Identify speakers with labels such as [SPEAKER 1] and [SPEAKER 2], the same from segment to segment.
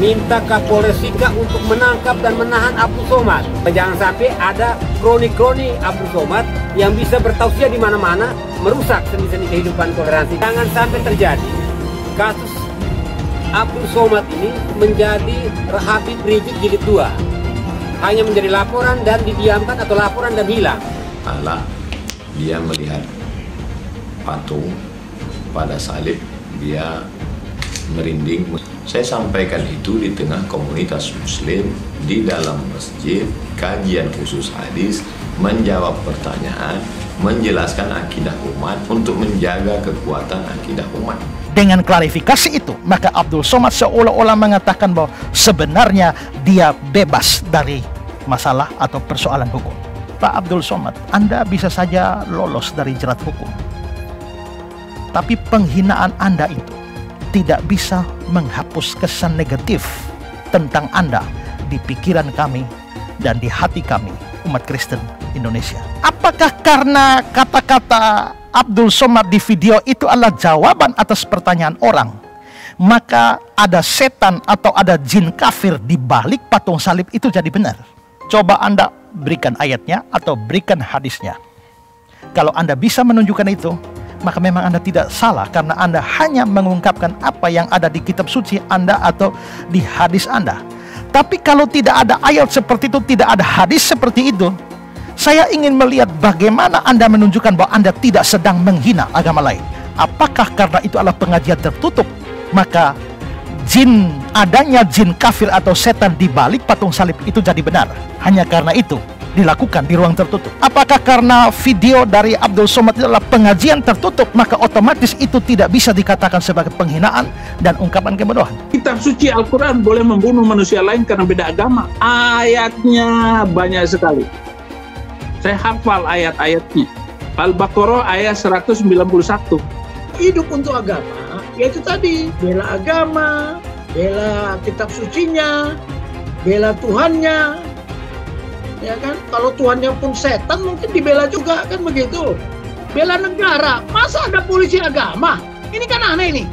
[SPEAKER 1] minta Kapolres Sika untuk menangkap dan menahan Abdul Somad. Jangan sampai ada kroni-kroni Abdul Somad yang bisa bertausiah di mana-mana, merusak seni-seni kehidupan toleransi. Jangan sampai terjadi kasus Abdul Somad ini menjadi Habib Rizik jilid 2. Hanya menjadi laporan dan didiamkan atau laporan dan hilang.
[SPEAKER 2] Ala dia melihat patung pada salib, dia merinding. Saya sampaikan itu di tengah komunitas muslim, di dalam masjid, kajian khusus hadis, menjawab pertanyaan, menjelaskan akidah umat untuk menjaga kekuatan akidah umat.
[SPEAKER 3] Dengan klarifikasi itu, maka Abdul Somad seolah-olah mengatakan bahwa sebenarnya dia bebas dari masalah atau persoalan hukum. Pak Abdul Somad, Anda bisa saja lolos dari jerat hukum, tapi penghinaan Anda itu tidak bisa menghapus kesan negatif tentang Anda di pikiran kami dan di hati kami, umat Kristen Indonesia. Apakah karena kata-kata Abdul Somad di video itu adalah jawaban atas pertanyaan orang, maka ada setan atau ada jin kafir di balik patung salib itu jadi benar? Coba Anda berikan ayatnya atau berikan hadisnya. Kalau Anda bisa menunjukkan itu, maka memang Anda tidak salah, karena Anda hanya mengungkapkan apa yang ada di kitab suci Anda atau di hadis Anda. Tapi kalau tidak ada ayat seperti itu, tidak ada hadis seperti itu, saya ingin melihat bagaimana Anda menunjukkan bahwa Anda tidak sedang menghina agama lain. Apakah karena itu adalah pengajian tertutup, maka adanya jin kafir atau setan di balik patung salib itu jadi benar? Hanya karena itu dilakukan di ruang tertutup. Apakah karena video dari Abdul Somad itu adalah pengajian tertutup, maka otomatis itu tidak bisa dikatakan sebagai penghinaan dan ungkapan kebodohan?
[SPEAKER 4] Kitab suci Al-Quran boleh membunuh manusia lain karena beda agama. Ayatnya banyak sekali. Saya hafal ayat-ayatnya. Al-Baqarah ayat 191.
[SPEAKER 5] Hidup untuk agama, yaitu tadi, bela agama, bela kitab sucinya, bela Tuhannya. Ya kan, kalau Tuhannya pun setan mungkin dibela juga, kan begitu. Bela negara, masa ada polisi agama? Ini kan aneh nih.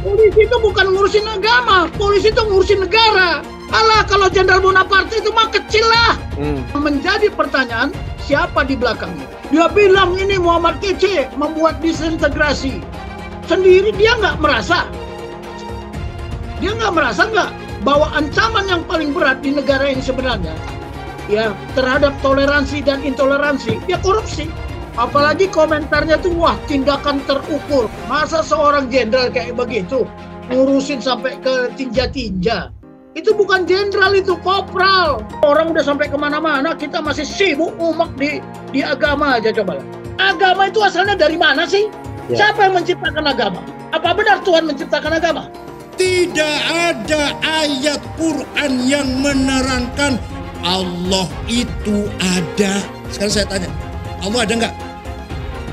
[SPEAKER 5] Polisi itu bukan ngurusin agama, polisi itu ngurusin negara. Alah, kalau Jenderal Bonaparte itu mah kecil lah. Menjadi pertanyaan, siapa di belakangnya? Dia bilang ini Muhammad Kece membuat disintegrasi. Sendiri dia nggak merasa. Dia nggak merasa nggak bahwa ancaman yang paling berat di negara ini sebenarnya, ya, terhadap toleransi dan intoleransi, ya korupsi. Apalagi komentarnya tuh, wah, tindakan terukur. Masa seorang jenderal kayak begitu ngurusin sampai ke tinja-tinja? Itu bukan jenderal, itu kopral. Orang udah sampai kemana-mana, kita masih sibuk umak di agama aja. Coba, agama itu asalnya dari mana sih? Ya. Siapa yang menciptakan agama? Apa benar Tuhan menciptakan agama?
[SPEAKER 6] Tidak ada ayat Quran yang menerangkan Allah itu ada. Sekarang saya tanya, Allah ada nggak?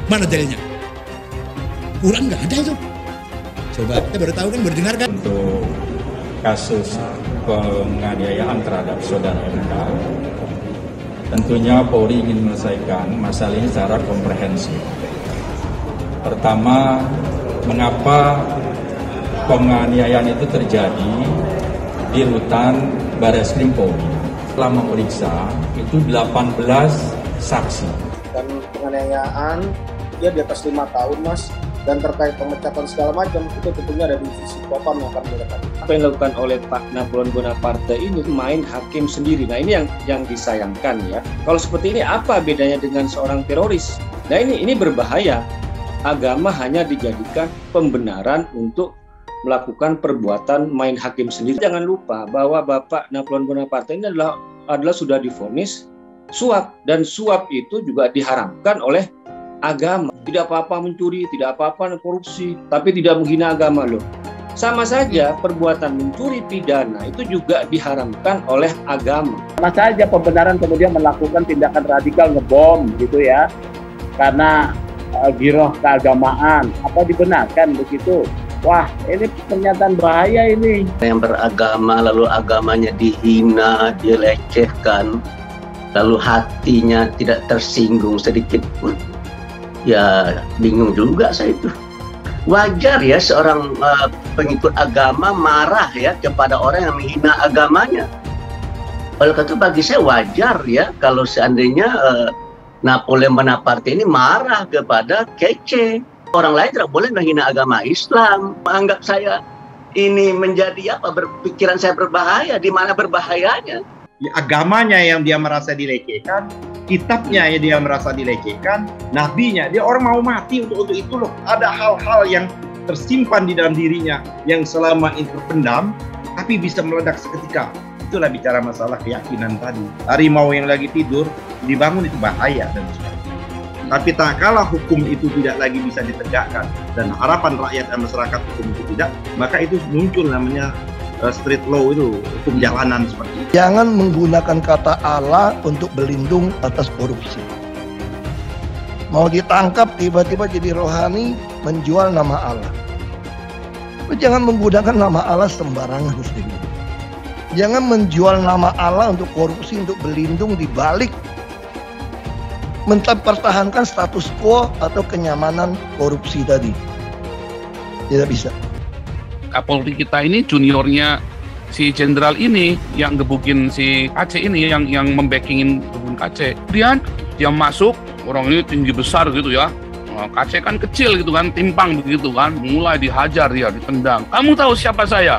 [SPEAKER 6] Mana dalilnya? Quran nggak ada itu. Coba, kita baru tahu kan, baru dengar kan.
[SPEAKER 7] Untuk kasus penganiayaan terhadap saudara MK, tentunya Polri ingin menyelesaikan masalah ini secara komprehensif. Pertama, mengapa penganiayaan itu terjadi di rutan Barreskrim Polri? Setelah memeriksa itu 18 saksi. Dan
[SPEAKER 8] penganiayaan dia di atas 5 tahun, Mas. Dan terkait pemecatan segala macam, itu tentunya ada divisi Propam yang akan melakukan.
[SPEAKER 9] Apa yang dilakukan oleh Pak Napoleon Bonaparte ini main hakim sendiri. Nah, ini yang disayangkan ya. Kalau seperti ini, apa bedanya dengan seorang teroris? Nah, ini berbahaya. Agama hanya dijadikan pembenaran untuk melakukan perbuatan main hakim sendiri. Jangan lupa bahwa Bapak Napoleon Bonaparte ini adalah sudah divonis suap, dan suap itu juga diharamkan oleh agama. Tidak apa-apa mencuri, tidak apa-apa korupsi, tapi tidak menghina agama loh. Sama saja perbuatan mencuri pidana itu juga diharamkan oleh agama.
[SPEAKER 4] Sama saja pembenaran kemudian melakukan tindakan radikal ngebom gitu ya, karena giroh keagamaan. Apa dibenarkan begitu? Wah, ini pernyataan bahaya ini.
[SPEAKER 10] Yang beragama lalu agamanya dihina, dilecehkan, lalu hatinya tidak tersinggung sedikit pun. Ya bingung juga saya itu. Wajar ya seorang pengikut agama marah ya kepada orang yang menghina agamanya. Oleh karena itu bagi saya wajar ya kalau seandainya Napoleon Bonaparte ini marah kepada Kece. Orang lain tidak boleh menghina agama Islam. Menganggap saya ini menjadi apa, berpikiran saya berbahaya. Di mana berbahayanya?
[SPEAKER 11] Agamanya yang dia merasa dilecehkan, kitabnya yang dia merasa dilecehkan, nabinya, dia orang mau mati untuk itu loh. Ada hal-hal yang tersimpan di dalam dirinya yang selama itu terpendam, tapi bisa meledak seketika. Itulah bicara masalah keyakinan tadi. Harimau yang lagi tidur dibangun itu bahaya dan sebagainya. Tapi tak kalah hukum itu tidak lagi bisa ditegakkan dan harapan rakyat dan masyarakat hukum itu tidak, maka itu muncul namanya street law, itu hukum jalanan seperti itu.
[SPEAKER 12] Jangan menggunakan kata Allah untuk berlindung atas korupsi. Mau ditangkap tiba-tiba jadi rohani menjual nama Allah. Jangan menggunakan nama Allah sembarangan, muslimin. Jangan menjual nama Allah untuk korupsi, untuk berlindung di balik mempertahankan status quo atau kenyamanan korupsi tadi. Tidak bisa.
[SPEAKER 13] Kapolri kita ini juniornya si jenderal ini yang gebukin si KC ini, yang membackingin gebukin KC. Kemudian dia masuk, orang ini tinggi besar gitu ya. KC kan kecil gitu kan, timpang begitu kan, mulai dihajar dia, ditendang. Kamu tahu siapa saya?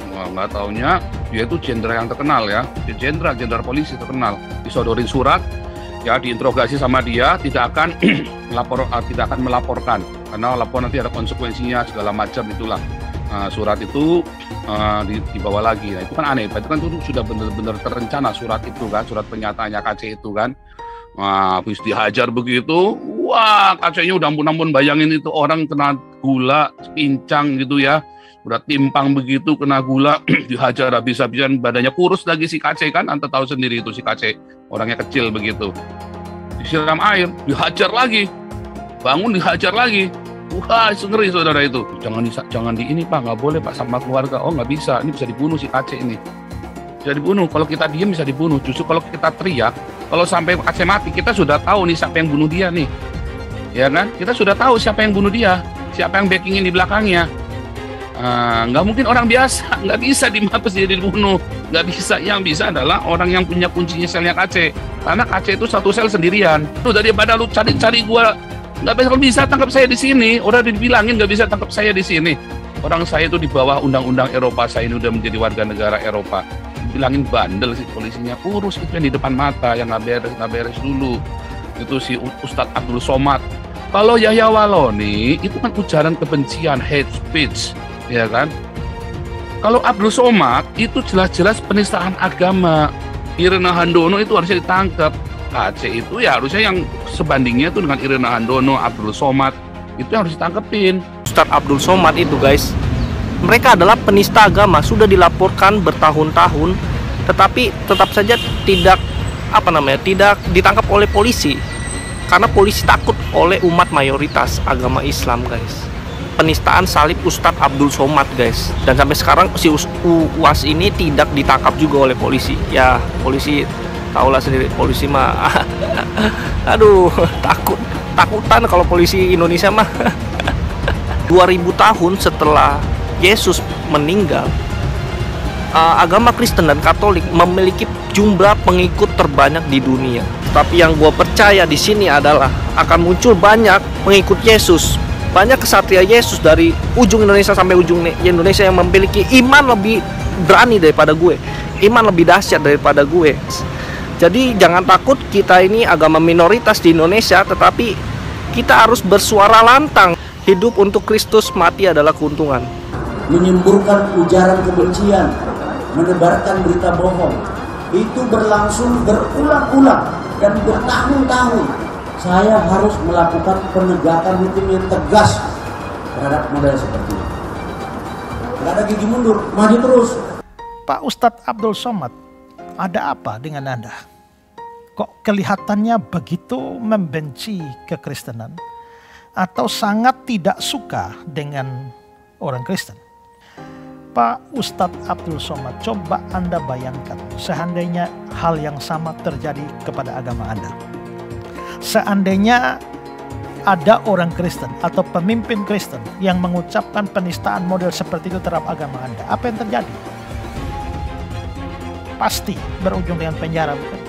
[SPEAKER 13] Wah, nggak taunya dia itu jenderal yang terkenal ya, jenderal polisi terkenal. Disodorin surat, ya diinterogasi sama dia, tidak akan melaporkan karena lapor nanti ada konsekuensinya segala macam itulah. Surat itu dibawa lagi. Nah, itu kan aneh, itu kan itu sudah benar-benar terencana surat itu kan, surat pernyataannya KC itu kan. Habis dihajar begitu, wah KC-nya udah ampun-ampun, bayangin itu orang kena gula, pincang gitu ya. Udah timpang begitu, kena gula, dihajar habis-habisan, badannya kurus lagi si KC kan, Anda tahu sendiri itu si KC, orangnya kecil begitu. Disiram air, dihajar lagi, bangun dihajar lagi. Wah, ngeri saudara itu. Jangan di ini Pak, nggak boleh Pak sama keluarga. Oh nggak bisa, ini bisa dibunuh si KC ini. Bisa dibunuh, kalau kita diem bisa dibunuh. Justru kalau kita teriak, kalau sampai KC mati, kita sudah tahu nih siapa yang bunuh dia nih. Ya kan? Kita sudah tahu siapa yang bunuh dia, siapa yang backingin di belakangnya. Nggak mungkin orang biasa, nggak bisa dimapes dia dibunuh. Nggak bisa, yang bisa adalah orang yang punya kuncinya selnya KC. Karena KC itu satu sel sendirian. Tuh daripada lu cari-cari gua, nggak bisa tangkap saya di sini. Udah dibilangin nggak bisa tangkap saya di sini. Orang saya itu di bawah undang-undang Eropa. Saya ini udah menjadi warga negara Eropa. Bilangin bandel sih polisinya, urus itu yang di depan mata, yang nggak beres dulu. Itu si Ustadz Abdul Somad. Kalau Yahya Waloni itu kan ujaran kebencian, hate speech, ya kan? Kalau Abdul Somad itu jelas-jelas penistaan agama. Irena Handono itu harusnya ditangkap. KC itu ya harusnya yang sebandingnya itu dengan Irena Handono, Abdul Somad, itu yang harus ditangkepin.
[SPEAKER 14] Ustadz Abdul Somad itu guys, mereka adalah penista agama, sudah dilaporkan bertahun-tahun, tetapi tetap saja tidak ditangkap oleh polisi, karena polisi takut oleh umat mayoritas agama Islam guys. Penistaan salib Ustadz Abdul Somad guys, dan sampai sekarang si UAS ini tidak ditangkap juga oleh polisi. Ya polisi tahulah sendiri, polisi mah aduh takutan kalau polisi Indonesia mah. 2000 tahun setelah Yesus meninggal, agama Kristen dan Katolik memiliki jumlah pengikut terbanyak di dunia. Tapi yang gue percaya di sini adalah akan muncul banyak pengikut Yesus, banyak kesatria Yesus dari ujung Indonesia sampai ujung Indonesia yang memiliki iman lebih berani daripada gue, iman lebih dahsyat daripada gue. Jadi jangan takut, kita ini agama minoritas di Indonesia, tetapi kita harus bersuara lantang. Hidup untuk Kristus, mati adalah keuntungan.
[SPEAKER 15] Menyemburkan ujaran kebencian, menebarkan berita bohong, itu berlangsung berulang-ulang dan bertahun-tahun. Saya harus melakukan penegakan hukum yang tegas terhadap model seperti ini. Tidak ada gigi mundur, maju terus.
[SPEAKER 3] Pak Ustadz Abdul Somad, ada apa dengan Anda? Kok kelihatannya begitu membenci kekristenan atau sangat tidak suka dengan orang Kristen? Pak Ustadz Abdul Somad, coba Anda bayangkan seandainya hal yang sama terjadi kepada agama Anda. Seandainya ada orang Kristen atau pemimpin Kristen yang mengucapkan penistaan model seperti itu terhadap agama Anda, apa yang terjadi? Pasti berujung dengan penjara, bukan?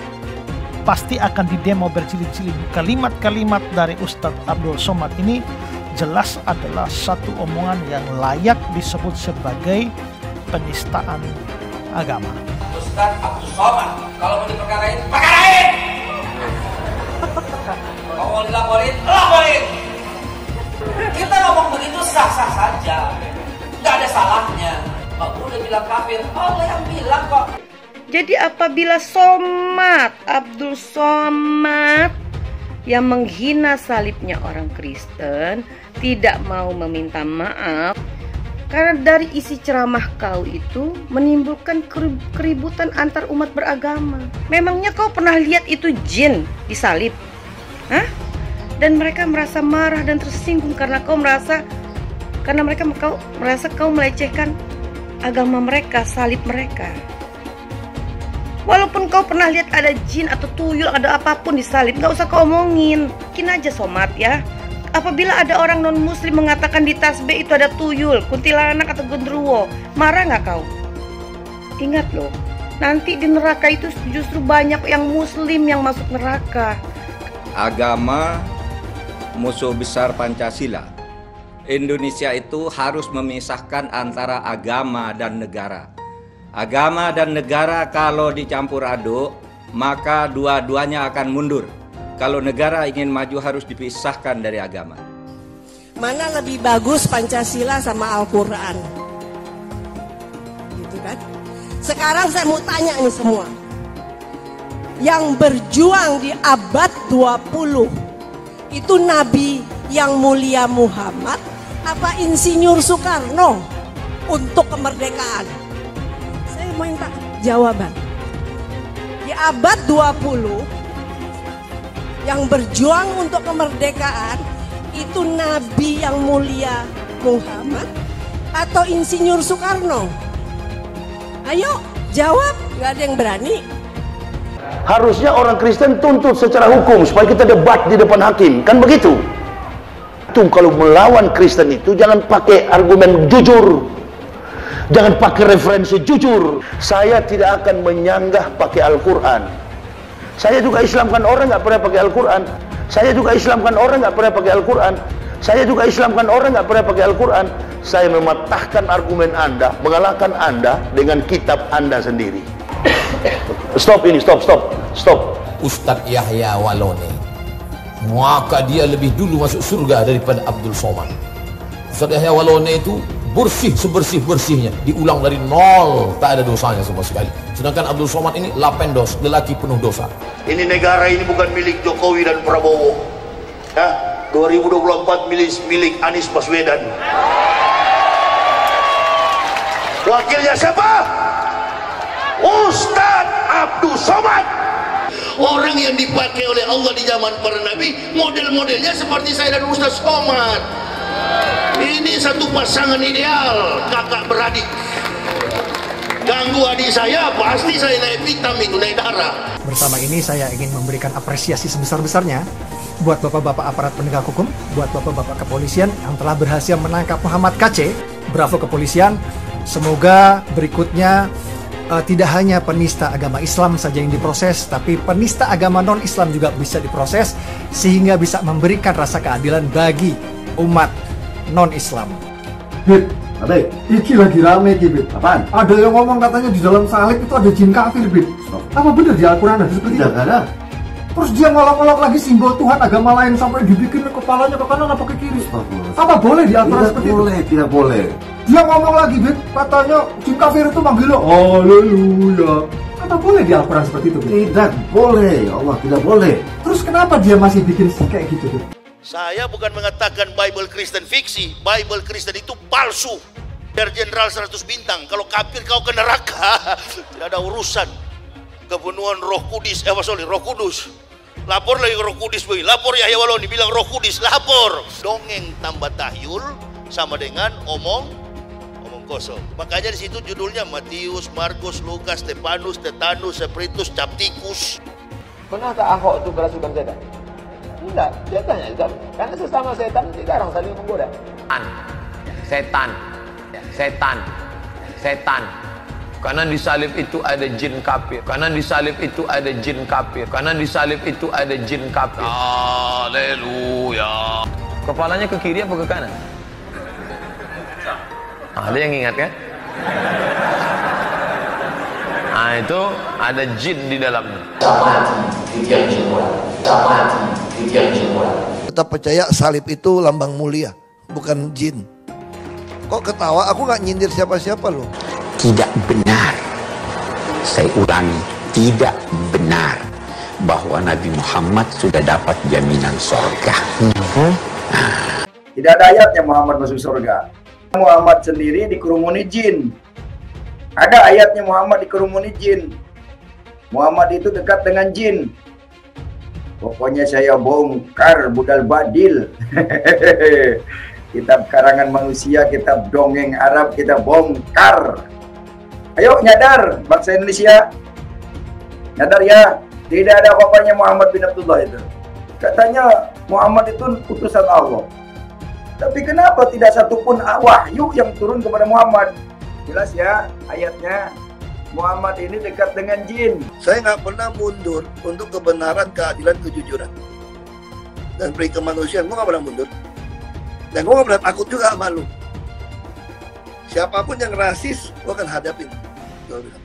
[SPEAKER 3] Pasti akan didemo berjilid-jilid. Kalimat-kalimat dari Ustadz Abdul Somad ini jelas adalah satu omongan yang layak disebut sebagai penistaan agama.
[SPEAKER 16] Ustadz Abdul Somad, kalau mau diperkarain, perkarain! Kalau mau dilaporin, laporin! Kita ngomong begitu sah-sah saja, nggak ada salahnya. Nggak boleh bilang kafir, Allah yang bilang kok.
[SPEAKER 17] Jadi apabila Abdul Somad yang menghina salibnya orang Kristen tidak mau meminta maaf karena dari isi ceramah kau itu menimbulkan keributan antar umat beragama. Memangnya kau pernah lihat itu jin disalib? Hah? Dan mereka merasa marah dan tersinggung karena mereka merasa kau melecehkan agama mereka, salib mereka. Walaupun kau pernah lihat ada jin atau tuyul, ada apapun di salib, gak usah kau omongin. Mungkin aja Somad ya. Apabila ada orang non-muslim mengatakan di tasbih itu ada tuyul, kuntilanak atau genderuwo, marah gak kau? Ingat loh, nanti di neraka itu justru banyak yang muslim yang masuk neraka.
[SPEAKER 18] Agama musuh besar Pancasila. Indonesia itu harus memisahkan antara agama dan negara. Agama dan negara kalau dicampur aduk, maka dua-duanya akan mundur. Kalau negara ingin maju harus dipisahkan dari agama.
[SPEAKER 19] Mana lebih bagus Pancasila sama Al-Quran? Gitu kan? Sekarang saya mau tanya nih semua. Yang berjuang di abad 20 itu Nabi yang mulia Muhammad apa Insinyur Soekarno untuk kemerdekaan? Mau minta jawaban. Di abad 20 yang berjuang untuk kemerdekaan itu Nabi yang mulia Muhammad atau Insinyur Soekarno? Ayo jawab, nggak ada yang berani.
[SPEAKER 20] Harusnya orang Kristen tuntut secara hukum supaya kita debat di depan hakim, kan begitu? Kalau melawan Kristen itu jangan pakai argumen jujur. Jangan pakai referensi jujur. Saya tidak akan menyanggah pakai Al-Quran. Saya juga Islamkan orang nggak pernah pakai Al-Quran. Saya juga Islamkan orang nggak pernah pakai Al-Quran. Saya juga Islamkan orang nggak pernah pakai Al-Quran. Saya mematahkan argumen Anda, mengalahkan Anda dengan kitab Anda sendiri. Stop ini, stop.
[SPEAKER 2] Ustadz Yahya Walone, maka dia lebih dulu masuk surga daripada Abdul Somad. Ustadz Yahya Walone itu bersih sebersih-bersihnya, diulang dari nol, tak ada dosanya sama sekali. Sedangkan Abdul Somad ini lapendos, lelaki penuh dosa.
[SPEAKER 20] Ini negara ini bukan milik Jokowi dan Prabowo. Ya, 2024 milik Anies Baswedan. Wakilnya siapa? Ustadz Abdul Somad. Orang yang dipakai oleh Allah di zaman para nabi, model-modelnya seperti saya dan Ustadz Somad. Ini satu pasangan ideal, kakak beradik. Ganggu adik saya, pasti saya naik hitam itu, naik darah.
[SPEAKER 21] Bersama ini saya ingin memberikan apresiasi sebesar-besarnya buat bapak-bapak aparat penegak hukum, buat bapak-bapak kepolisian yang telah berhasil menangkap Muhammad KC. Bravo kepolisian. Semoga berikutnya tidak hanya penista agama Islam saja yang diproses, tapi penista agama non-Islam juga bisa diproses sehingga bisa memberikan rasa keadilan bagi umat non-Islam.
[SPEAKER 22] Bit, Ade, iki lagi rame iki, Bit. Apaan? Ada yang ngomong katanya di dalam salib itu ada jin kafir, Bit. Apa benar di Al-Quran ada seperti itu? Tidak ada. Terus dia ngolok-ngolok lagi simbol Tuhan agama lain sampai dibikin kepalanya ke kanan apa ke kiri. Apa boleh di Al-Quran seperti itu? Tidak boleh. Dia ngomong lagi, Bit, katanya jin kafir itu manggil lo, haleluya. Apa boleh di Al-Quran seperti itu, Bit? Tidak boleh, ya Allah, tidak boleh. Terus kenapa dia masih bikin kayak gitu, Bit?
[SPEAKER 20] Saya bukan mengatakan Bible Kristen fiksi. Bible Kristen itu palsu. Dari Jenderal 100 bintang. Kalau kafir kau ke neraka. Tidak ada urusan. Kepenuhan Roh Kudus. Roh Kudus. Lapor lagi ke Roh Kudus. Lapor Yahya Waloni bilang Roh Kudus. Lapor. Dongeng tambah tahyul sama dengan omong kosong. Makanya di situ judulnya Matius, Markus, Lukas, Stefanus, Tetanus, Spiritus, Captikus.
[SPEAKER 16] Pernah tak Ahok itu berasukan setan?
[SPEAKER 2] Enggak, setan ya. Karena sesama setan dilarang saling menggoda. Setan. Karena di salib itu ada jin kafir. Haleluya. Kepalanya ke kiri apa ke kanan? Ada yang ingat kan? Itu ada jin di dalamnya.
[SPEAKER 12] Tetap percaya salib itu lambang mulia, bukan jin. Kok ketawa? Aku nggak nyindir siapa-siapa loh.
[SPEAKER 1] Tidak benar. Saya ulangi, tidak benar bahwa Nabi Muhammad sudah dapat jaminan surga.
[SPEAKER 5] Tidak ada ayatnya Muhammad masuk surga. Muhammad sendiri dikerumuni jin. Ada ayatnya Muhammad dikerumuni jin. Muhammad itu dekat dengan jin. Pokoknya saya bongkar budal badil. Kitab karangan manusia, kitab dongeng Arab kita bongkar. Ayo nyadar bangsa Indonesia. Nyadar ya, tidak ada apa-apanya Muhammad bin Abdullah itu. Katanya Muhammad itu utusan Allah. Tapi kenapa tidak satupun wahyu yang turun kepada Muhammad? Jelas ya ayatnya. Muhammad ini dekat dengan jin.
[SPEAKER 12] Saya nggak pernah mundur untuk kebenaran, keadilan, kejujuran, dan peri kemanusiaan. Gue nggak pernah mundur. Dan gue nggak pernah takut juga sama lu. Siapapun yang rasis, gue akan hadapin. Gue bilang.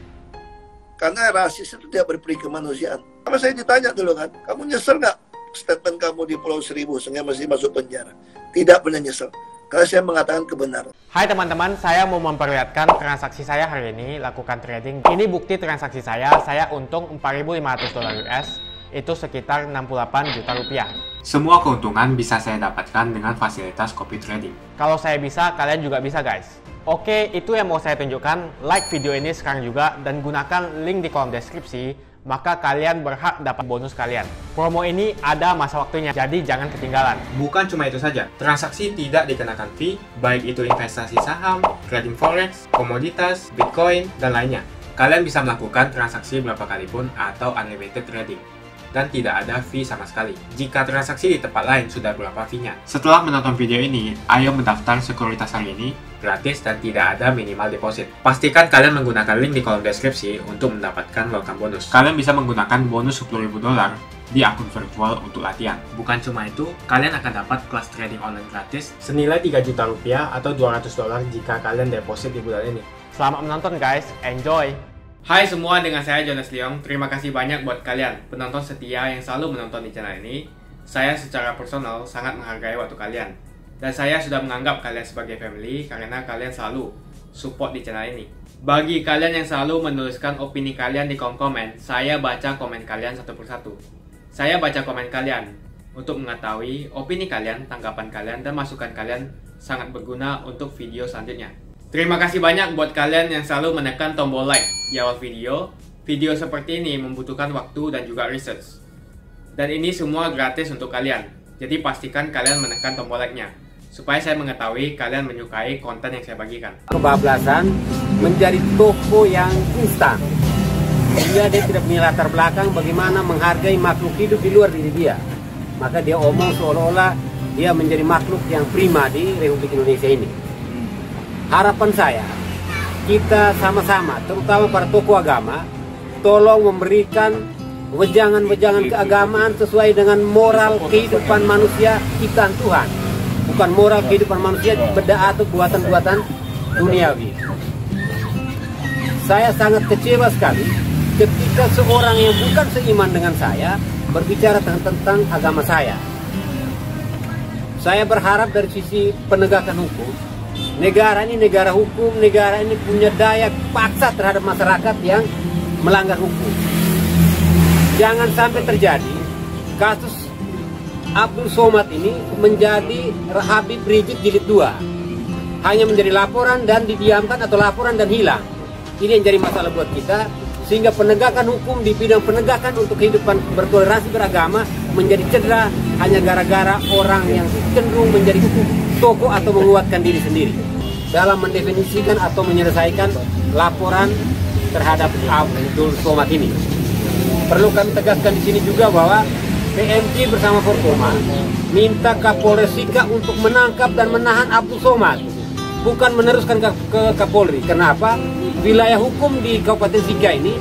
[SPEAKER 12] Karena rasis itu tidak berperi kemanusiaan. Sama saya ditanya dulu kan, kamu nyesel nggak statement kamu di Pulau Seribu sehingga masih masuk penjara? Tidak pernah nyesel. Karena saya mengatakan kebenaran.
[SPEAKER 23] Hai teman-teman, saya mau memperlihatkan transaksi saya hari ini lakukan trading. Ini bukti transaksi saya untung $4.500 US, itu sekitar 68 juta rupiah. Semua keuntungan bisa saya dapatkan dengan fasilitas copy trading. Kalau saya bisa, kalian juga bisa guys. Oke, itu yang mau saya tunjukkan. Like video ini sekarang juga dan gunakan link di kolom deskripsi. Maka kalian berhak dapat bonus kalian. Promo ini ada masa waktunya, jadi jangan ketinggalan. Bukan cuma itu saja, transaksi tidak dikenakan fee, baik itu investasi saham, trading forex, komoditas, bitcoin, dan lainnya. Kalian bisa melakukan transaksi berapa kali pun atau unlimited trading. Dan tidak ada fee sama sekali. Jika transaksi di tempat lain sudah berapa fee-nya. Setelah menonton video ini, ayo mendaftar sekuritas hari ini, gratis dan tidak ada minimal deposit. Pastikan kalian menggunakan link di kolom deskripsi untuk mendapatkan welcome bonus. Kalian bisa menggunakan bonus $10.000 di akun virtual untuk latihan. Bukan cuma itu, kalian akan dapat kelas trading online gratis senilai 3 juta rupiah atau $200 jika kalian deposit di bulan ini. Selamat menonton guys, enjoy! Hai semua, dengan saya Jonas Leong. Terima kasih banyak buat kalian penonton setia yang selalu menonton di channel ini. Saya secara personal sangat menghargai waktu kalian. Dan saya sudah menganggap kalian sebagai family karena kalian selalu support di channel ini. Bagi kalian yang selalu menuliskan opini kalian di kolom komen, saya baca komen kalian satu persatu. Saya baca komen kalian untuk mengetahui opini kalian, tanggapan kalian, dan masukan kalian sangat berguna untuk video selanjutnya. Terima kasih banyak buat kalian yang selalu menekan tombol like di awal video. Video seperti ini membutuhkan waktu dan juga research. Dan ini semua gratis untuk kalian. Jadi pastikan kalian menekan tombol like-nya supaya saya mengetahui kalian menyukai konten yang saya bagikan.
[SPEAKER 24] Kebablasan menjadi toko yang instan. Dia tidak punya latar belakang bagaimana menghargai makhluk hidup di luar diri dia. Maka dia omong seolah-olah dia menjadi makhluk yang prima di Republik Indonesia ini. Harapan saya, kita sama-sama, terutama para tokoh agama, tolong memberikan wejangan-wejangan keagamaan sesuai dengan moral kehidupan manusia ciptaan Tuhan. Bukan moral kehidupan manusia beda atau buatan-buatan duniawi. Saya sangat kecewa sekali ketika seorang yang bukan seiman dengan saya berbicara tentang agama saya. Saya berharap dari sisi penegakan hukum, negara ini negara hukum, negara ini punya daya paksa terhadap masyarakat yang melanggar hukum. Jangan sampai terjadi kasus Abdul Somad ini menjadi Habib Rizik jilid 2. Hanya menjadi laporan dan didiamkan atau laporan dan hilang. Ini yang jadi masalah buat kita. Sehingga penegakan hukum di bidang penegakan untuk kehidupan bertoleransi beragama menjadi cedera hanya gara-gara orang yang cenderung menjadi tokoh atau menguatkan diri sendiri dalam mendefinisikan atau menyelesaikan laporan terhadap Abdul Somad ini. Perlu kami tegaskan di sini juga bahwa PMJ bersama Forkoma minta Kapolres Sika untuk menangkap dan menahan Abdul Somad, bukan meneruskan ke Kapolri. Kenapa? Wilayah hukum di Kabupaten Sika ini,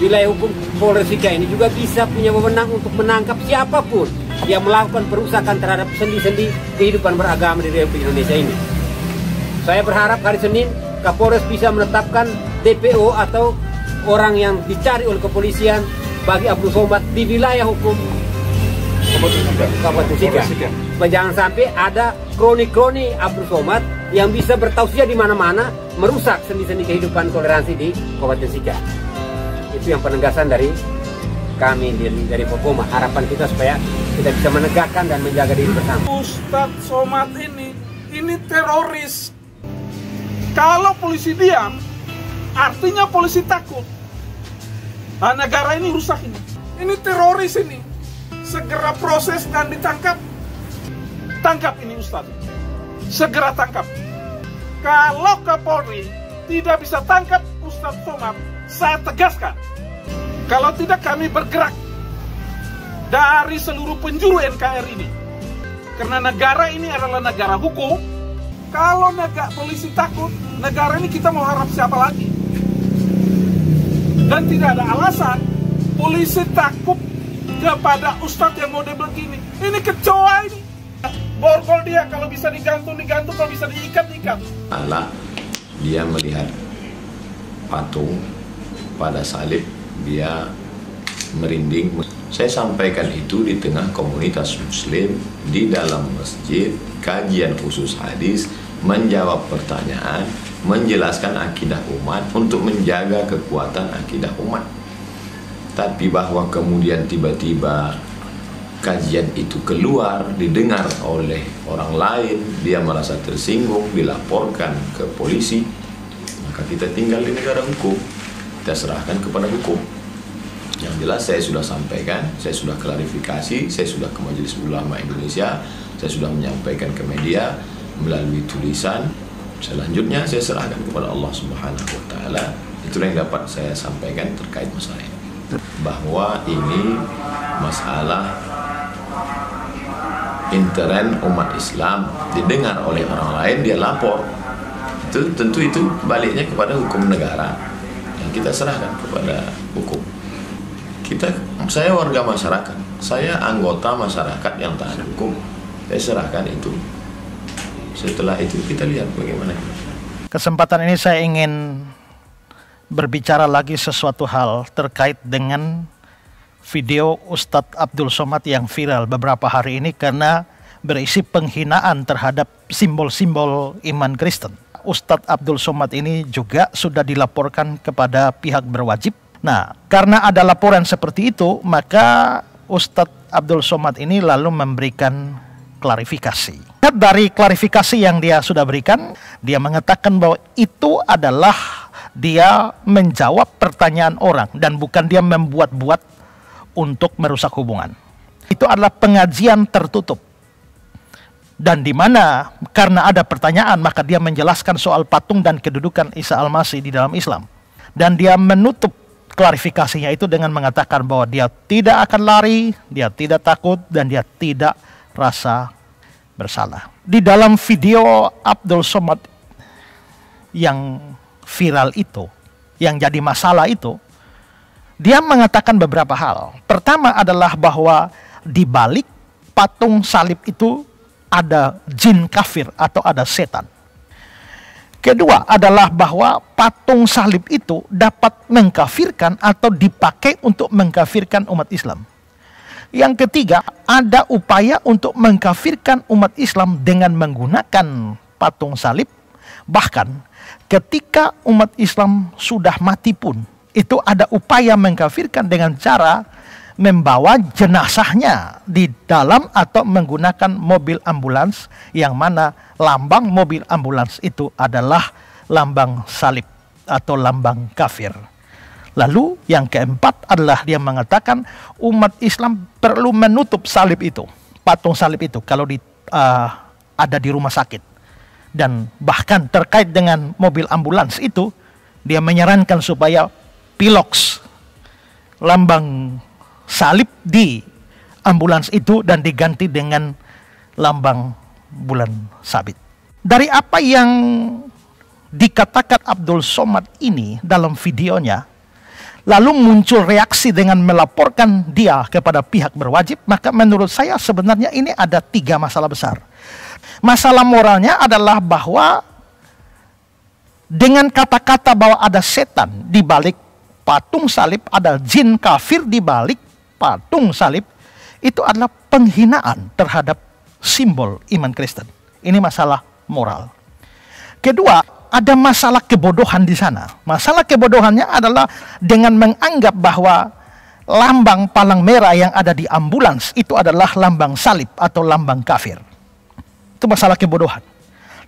[SPEAKER 24] wilayah hukum Polres Sika ini juga bisa punya wewenang untuk menangkap siapapun yang melakukan perusakan terhadap sendi-sendi kehidupan beragama di Republik Indonesia ini. Saya berharap hari Senin Kapolres bisa menetapkan DPO atau orang yang dicari oleh kepolisian bagi Abdul Somad di wilayah hukum Kabupaten Sika. Jangan sampai ada kroni-kroni Abdul Somad yang bisa bertausiah di mana-mana, merusak sendi-sendi kehidupan toleransi di Kabupaten Sika. Itu yang penegasan dari kami dari Forkoma. Harapan kita supaya kita bisa menegakkan dan menjaga diri bersama.
[SPEAKER 6] Ustadz Somad ini teroris. Kalau polisi diam, artinya polisi takut. Nah, negara ini rusak ini. Ini teroris ini. Segera proses dan ditangkap. Tangkap ini Ustadz. Segera tangkap. Kalau Kapolri tidak bisa tangkap Ustadz Somad, saya tegaskan. Kalau tidak kami bergerak dari seluruh penjuru NKRI ini. Karena negara ini adalah negara hukum. Kalau polisi takut, negara ini kita mau harap siapa lagi? Dan tidak ada alasan polisi takut kepada Ustadz yang model begini. Ini kecoa ini. Borgol dia, kalau bisa digantung, kalau bisa diikat.
[SPEAKER 2] Allah, dia melihat patung pada salib, dia merinding. Saya sampaikan itu di tengah komunitas muslim, di dalam masjid, kajian khusus hadis, menjawab pertanyaan, menjelaskan akidah umat untuk menjaga kekuatan akidah umat. Tapi bahwa kemudian tiba-tiba kajian itu keluar, didengar oleh orang lain, dia merasa tersinggung, dilaporkan ke polisi, maka kita tinggal di negara hukum, kita serahkan kepada hukum. Yang jelas saya sudah sampaikan, saya sudah klarifikasi, saya sudah ke Majelis Ulama Indonesia, saya sudah menyampaikan ke media melalui tulisan. Selanjutnya saya serahkan kepada Allah Subhanahu wa Ta'ala. Itulah yang dapat saya sampaikan terkait masalah ini, bahwa ini masalah intern umat Islam, didengar oleh orang lain, dia lapor. Tentu itu baliknya kepada hukum negara yang kita serahkan kepada hukum. Saya warga masyarakat, saya anggota masyarakat yang taat hukum, saya serahkan itu. Setelah itu kita lihat bagaimana.
[SPEAKER 3] Kesempatan ini saya ingin berbicara lagi sesuatu hal terkait dengan video Ustadz Abdul Somad yang viral beberapa hari ini karena berisi penghinaan terhadap simbol-simbol iman Kristen. Ustadz Abdul Somad ini juga sudah dilaporkan kepada pihak berwajib. Nah, karena ada laporan seperti itu, maka Ustadz Abdul Somad ini lalu memberikan klarifikasi. Dari klarifikasi yang dia sudah berikan, dia mengatakan bahwa itu adalah dia menjawab pertanyaan orang dan bukan dia membuat-buat untuk merusak hubungan. Itu adalah pengajian tertutup. Dan di mana karena ada pertanyaan maka dia menjelaskan soal patung dan kedudukan Isa Al-Masih di dalam Islam. Dan dia menutup klarifikasinya itu dengan mengatakan bahwa dia tidak akan lari, dia tidak takut, dan dia tidak rasa bersalah. Di dalam video Abdul Somad yang viral itu, yang jadi masalah itu, dia mengatakan beberapa hal. Pertama adalah bahwa di balik patung salib itu ada jin kafir atau ada setan. Kedua adalah bahwa patung salib itu dapat mengkafirkan atau dipakai untuk mengkafirkan umat Islam. Yang ketiga, ada upaya untuk mengkafirkan umat Islam dengan menggunakan patung salib. Bahkan ketika umat Islam sudah mati pun, itu ada upaya mengkafirkan dengan cara membawa jenazahnya di dalam atau menggunakan mobil ambulans yang mana lambang mobil ambulans itu adalah lambang salib atau lambang kafir. Lalu yang keempat adalah dia mengatakan umat Islam perlu menutup salib itu, patung salib itu kalau ada di rumah sakit. Dan bahkan terkait dengan mobil ambulans itu, dia menyarankan supaya piloks lambang salib di ambulans itu dan diganti dengan lambang bulan sabit. Dari apa yang dikatakan Abdul Somad ini dalam videonya, lalu muncul reaksi dengan melaporkan dia kepada pihak berwajib, maka menurut saya sebenarnya ini ada 3 masalah besar. Masalah moralnya adalah bahwa dengan kata-kata bahwa ada setan di balik patung salib, ada jin kafir di balik patung salib, itu adalah penghinaan terhadap simbol iman Kristen. Ini masalah moral. Kedua, ada masalah kebodohan di sana. Masalah kebodohannya adalah dengan menganggap bahwa lambang palang merah yang ada di ambulans itu adalah lambang salib atau lambang kafir. Itu masalah kebodohan.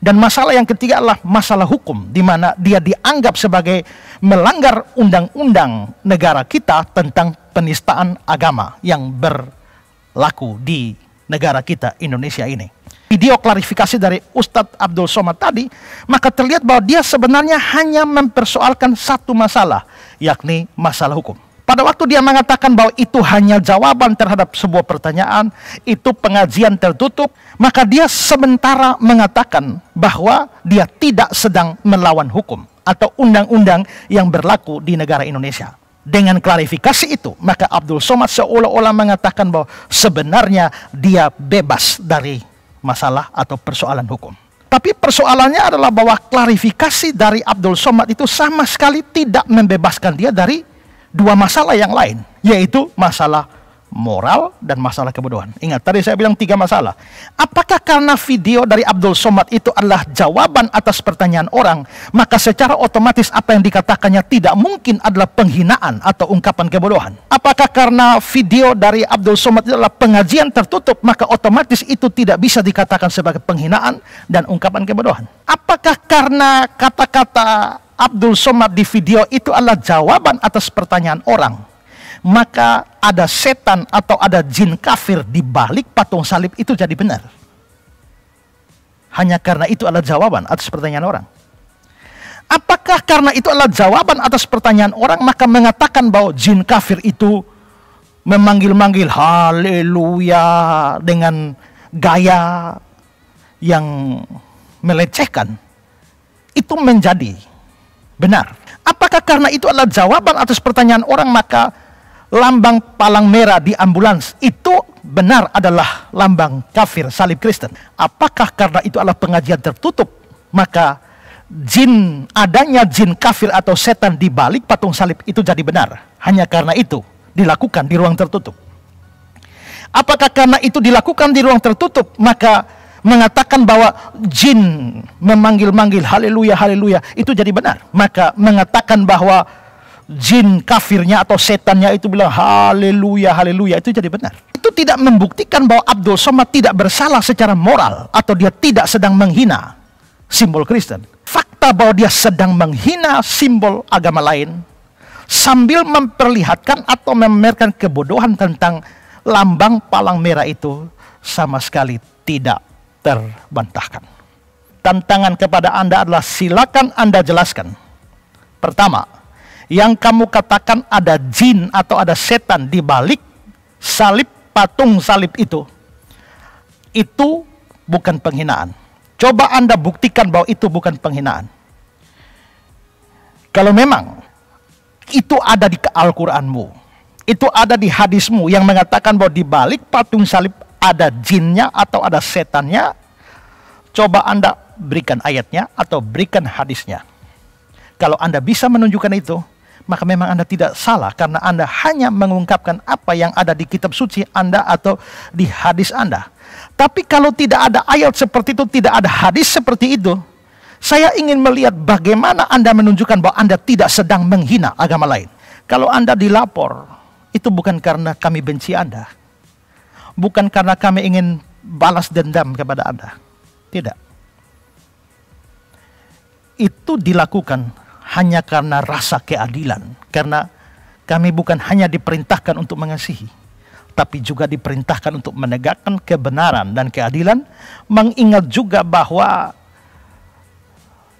[SPEAKER 3] Dan masalah yang ketiga adalah masalah hukum, di mana dia dianggap sebagai melanggar undang-undang negara kita tentang penistaan agama yang berlaku di negara kita Indonesia ini. Video klarifikasi dari Ustadz Abdul Somad tadi, maka terlihat bahwa dia sebenarnya hanya mempersoalkan satu masalah, yakni masalah hukum. Pada waktu dia mengatakan bahwa itu hanya jawaban terhadap sebuah pertanyaan, itu pengajian tertutup, maka dia sementara mengatakan bahwa dia tidak sedang melawan hukum atau undang-undang yang berlaku di negara Indonesia. Dengan klarifikasi itu, maka Abdul Somad seolah-olah mengatakan bahwa sebenarnya dia bebas dari masalah atau persoalan hukum. Tapi persoalannya adalah bahwa klarifikasi dari Abdul Somad itu sama sekali tidak membebaskan dia dari 2 masalah yang lain, yaitu masalah moral dan masalah kebodohan. Ingat, tadi saya bilang 3 masalah. Apakah karena video dari Abdul Somad itu adalah jawaban atas pertanyaan orang, maka secara otomatis apa yang dikatakannya tidak mungkin adalah penghinaan atau ungkapan kebodohan? Apakah karena video dari Abdul Somad itu adalah pengajian tertutup, maka otomatis itu tidak bisa dikatakan sebagai penghinaan dan ungkapan kebodohan? Apakah karena kata-kata Abdul Somad di video itu adalah jawaban atas pertanyaan orang, maka ada setan atau ada jin kafir di balik patung salib itu jadi benar? Hanya karena itu adalah jawaban atas pertanyaan orang. Apakah karena itu adalah jawaban atas pertanyaan orang, maka mengatakan bahwa jin kafir itu memanggil-manggil haleluya dengan gaya yang melecehkan, itu menjadi benar? Apakah karena itu adalah jawaban atas pertanyaan orang, maka lambang palang merah di ambulans itu benar adalah lambang kafir salib Kristen? Apakah karena itu adalah pengajian tertutup, maka adanya jin kafir atau setan di balik patung salib itu jadi benar? Hanya karena itu dilakukan di ruang tertutup. Apakah karena itu dilakukan di ruang tertutup, maka mengatakan bahwa jin memanggil-manggil haleluya haleluya itu jadi benar? Maka mengatakan bahwa jin kafirnya atau setannya itu bilang haleluya haleluya itu jadi benar? Itu tidak membuktikan bahwa Abdul Somad tidak bersalah secara moral atau dia tidak sedang menghina simbol Kristen. Fakta bahwa dia sedang menghina simbol agama lain sambil memperlihatkan atau memamerkan kebodohan tentang lambang palang merah itu sama sekali tidak terbantahkan. Tantangan kepada Anda adalah silakan Anda jelaskan. Pertama, yang kamu katakan ada jin atau ada setan di balik salib, patung salib itu bukan penghinaan. Coba Anda buktikan bahwa itu bukan penghinaan. Kalau memang itu ada di Al-Quranmu, itu ada di hadismu yang mengatakan bahwa di balik patung salib ada jinnya atau ada setannya, coba Anda berikan ayatnya atau berikan hadisnya. Kalau Anda bisa menunjukkan itu, maka memang Anda tidak salah, karena Anda hanya mengungkapkan apa yang ada di kitab suci Anda atau di hadis Anda. Tapi kalau tidak ada ayat seperti itu, tidak ada hadis seperti itu, saya ingin melihat bagaimana Anda menunjukkan bahwa Anda tidak sedang menghina agama lain. Kalau Anda dilapor, itu bukan karena kami benci Anda, bukan karena kami ingin balas dendam kepada Anda. Tidak. Itu dilakukan hanya karena rasa keadilan. Karena kami bukan hanya diperintahkan untuk mengasihi, tapi juga diperintahkan untuk menegakkan kebenaran dan keadilan. Mengingat juga bahwa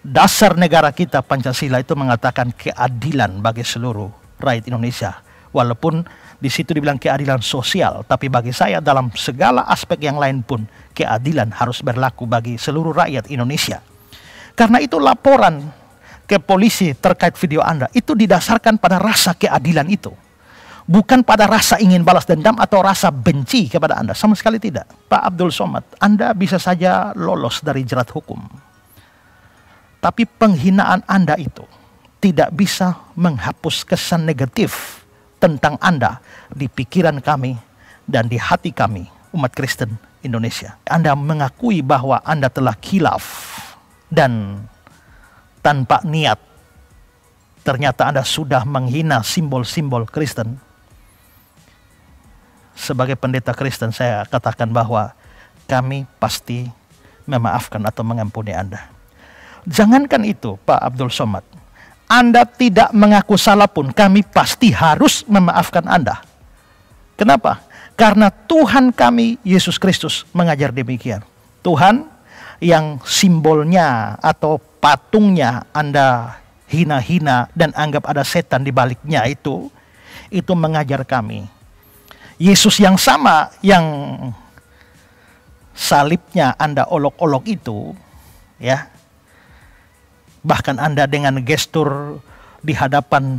[SPEAKER 3] dasar negara kita Pancasila itu mengatakan keadilan bagi seluruh rakyat Indonesia. Walaupun Di situ dibilang keadilan sosial, tapi bagi saya dalam segala aspek yang lain pun keadilan harus berlaku bagi seluruh rakyat Indonesia. Karena itu laporan ke polisi terkait video Anda itu didasarkan pada rasa keadilan itu. Bukan pada rasa ingin balas dendam atau rasa benci kepada Anda. Sama sekali tidak. Pak Abdul Somad, Anda bisa saja lolos dari jerat hukum. Tapi penghinaan Anda itu tidak bisa menghapus kesan negatif tentang Anda di pikiran kami dan di hati kami, umat Kristen Indonesia. Anda mengakui bahwa Anda telah khilaf dan tanpa niat ternyata Anda sudah menghina simbol-simbol Kristen. Sebagai pendeta Kristen saya katakan bahwa kami pasti memaafkan atau mengampuni Anda. Jangankan itu Pak Abdul Somad, Anda tidak mengaku salah pun kami pasti harus memaafkan Anda. Kenapa? Karena Tuhan kami Yesus Kristus mengajar demikian. Tuhan yang simbolnya atau patungnya Anda hina-hina dan anggap ada setan di baliknya itu mengajar kami. Yesus yang sama yang salibnya Anda olok-olok itu, ya. Bahkan Anda dengan gestur di hadapan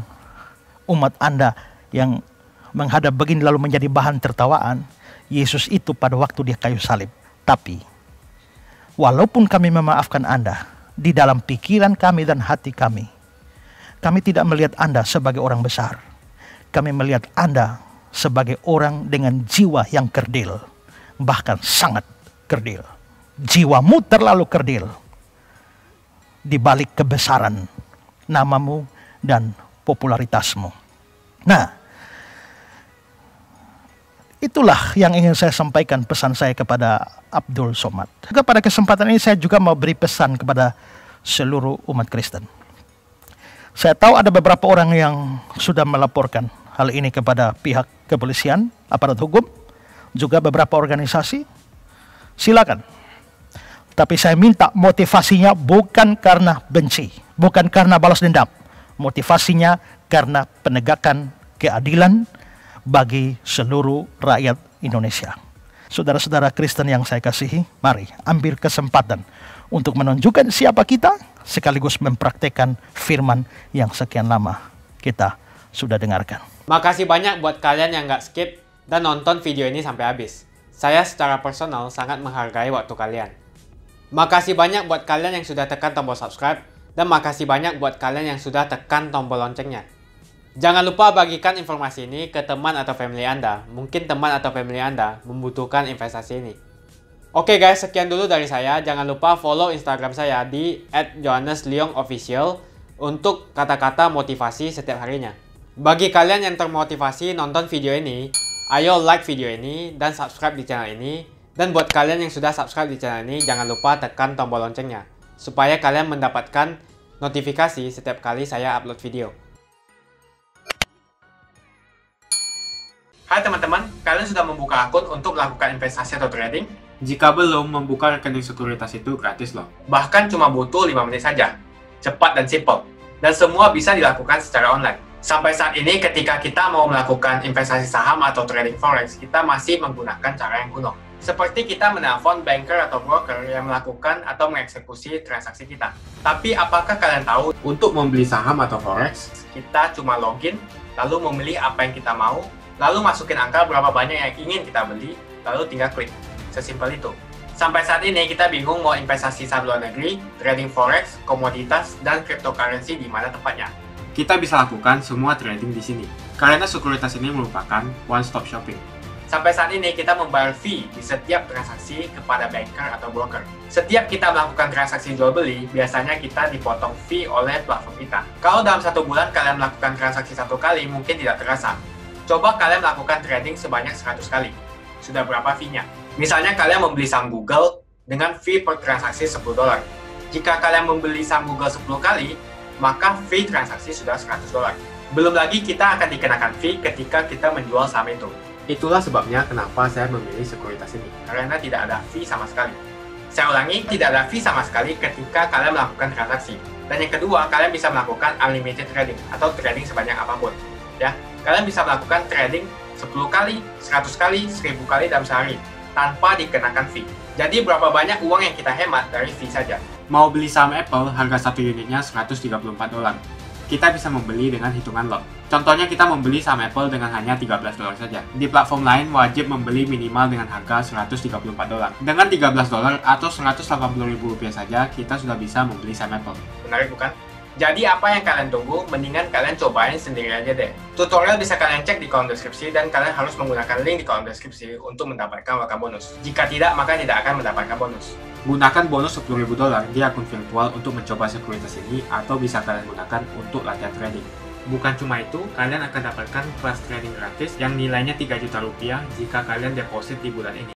[SPEAKER 3] umat Anda yang menghadap begini lalu menjadi bahan tertawaan. Yesus itu pada waktu dia kayu salib. Tapi walaupun kami memaafkan Anda, di dalam pikiran kami dan hati kami tidak melihat Anda sebagai orang besar. Kami melihat Anda sebagai orang dengan jiwa yang kerdil. Bahkan sangat kerdil. Jiwamu terlalu kerdil di balik kebesaran namamu dan popularitasmu. Nah, itulah yang ingin saya sampaikan pesan saya kepada Abdul Somad. Juga pada kesempatan ini saya juga mau beri pesan kepada seluruh umat Kristen. Saya tahu ada beberapa orang yang sudah melaporkan hal ini kepada pihak kepolisian, aparat hukum, juga beberapa organisasi. Silakan. Tapi saya minta motivasinya bukan karena benci, bukan karena balas dendam. Motivasinya karena penegakan keadilan bagi seluruh rakyat Indonesia. Saudara-saudara Kristen yang saya kasihi, mari ambil kesempatan untuk menunjukkan siapa kita, sekaligus mempraktekkan firman yang sekian lama kita sudah dengarkan.
[SPEAKER 23] Makasih banyak buat kalian yang nggak skip dan nonton video ini sampai habis. Saya secara personal sangat menghargai waktu kalian. Makasih banyak buat kalian yang sudah tekan tombol subscribe, dan makasih banyak buat kalian yang sudah tekan tombol loncengnya. Jangan lupa bagikan informasi ini ke teman atau family Anda. Mungkin teman atau family Anda membutuhkan investasi ini. Oke guys, sekian dulu dari saya. Jangan lupa follow Instagram saya di @johannesleongofficial untuk kata-kata motivasi setiap harinya. Bagi kalian yang termotivasi nonton video ini, ayo like video ini dan subscribe di channel ini. Dan buat kalian yang sudah subscribe di channel ini, jangan lupa tekan tombol loncengnya, supaya kalian mendapatkan notifikasi setiap kali saya upload video. Hai teman-teman, kalian sudah membuka akun untuk melakukan investasi atau trading? Jika belum, membuka rekening sekuritas itu gratis loh. Bahkan cuma butuh 5 menit saja. Cepat dan simple. Dan semua bisa dilakukan secara online. Sampai saat ini ketika kita mau melakukan investasi saham atau trading forex, kita masih menggunakan cara yang kuno. Seperti kita menelpon banker atau broker yang melakukan atau mengeksekusi transaksi kita. Tapi apakah kalian tahu, untuk membeli saham atau forex, kita cuma login, lalu memilih apa yang kita mau, lalu masukin angka berapa banyak yang ingin kita beli, lalu tinggal klik. Sesimpel itu. Sampai saat ini kita bingung mau investasi saham luar negeri, trading forex, komoditas, dan cryptocurrency di mana tepatnya. Kita bisa lakukan semua trading di sini, karena sekuritas ini merupakan one-stop shopping. Sampai saat ini kita membayar fee di setiap transaksi kepada banker atau broker. Setiap kita melakukan transaksi jual beli, biasanya kita dipotong fee oleh platform kita. Kalau dalam 1 bulan kalian melakukan transaksi 1 kali, mungkin tidak terasa. Coba kalian melakukan trading sebanyak 100 kali. Sudah berapa fee-nya? Misalnya kalian membeli saham Google dengan fee per transaksi $10. Jika kalian membeli saham Google 10 kali, maka fee transaksi sudah $100. Belum lagi kita akan dikenakan fee ketika kita menjual saham itu. Itulah sebabnya kenapa saya memilih sekuritas ini, karena tidak ada fee sama sekali. Saya ulangi, tidak ada fee sama sekali ketika kalian melakukan transaksi. Dan yang kedua, kalian bisa melakukan unlimited trading atau trading sebanyak apapun. Ya, kalian bisa melakukan trading 10 kali, 100 kali, 1000 kali dalam sehari, tanpa dikenakan fee. Jadi berapa banyak uang yang kita hemat dari fee saja? Mau beli saham Apple, harga 1 unitnya $134. Kita bisa membeli dengan hitungan lot. Contohnya kita membeli saham Apple dengan hanya $13 saja. Di platform lain wajib membeli minimal dengan harga $134. Dengan $13 atau Rp180.000 saja, kita sudah bisa membeli saham Apple. Menarik bukan? Jadi apa yang kalian tunggu? Mendingan kalian cobain sendiri aja deh. Tutorial bisa kalian cek di kolom deskripsi dan kalian harus menggunakan link di kolom deskripsi untuk mendapatkan welcome bonus. Jika tidak, maka tidak akan mendapatkan bonus. Gunakan bonus $10.000 di akun virtual untuk mencoba sekuritas ini atau bisa kalian gunakan untuk latihan trading. Bukan cuma itu, kalian akan dapatkan kelas trading gratis yang nilainya Rp3 juta jika kalian deposit di bulan ini.